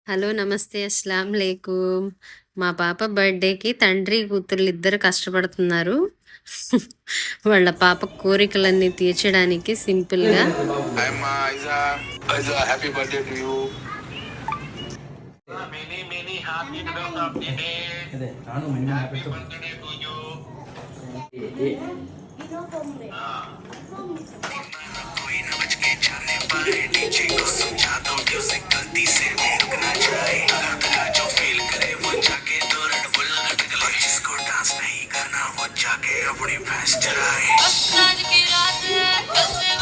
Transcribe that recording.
Hello. నమస్తే. అస్సలాం లేకుం. మా పాప బర్త్‌డేకి తండ్రి, కూతుర్లిద్దరూ కష్టపడుతున్నారు. వాళ్ళ పాప కోరికలన్నీ తీర్చడానికి సింపుల్‌గా. హాయ్ అమ్మా Aiza. Aiza happy birthday to you. Many many happy returns of the day. అదే నాను many happy birthday to you. कोई न बच के जाने पाए डीजे को समझा दो म्यूजिक गलती से भी रुक ना जाए दर्द का जो फील करे वो जाके दो रेड बुल अटकले जिसको डांस नहीं करना वो जाके अपनी भैंस चराए। आज की रात है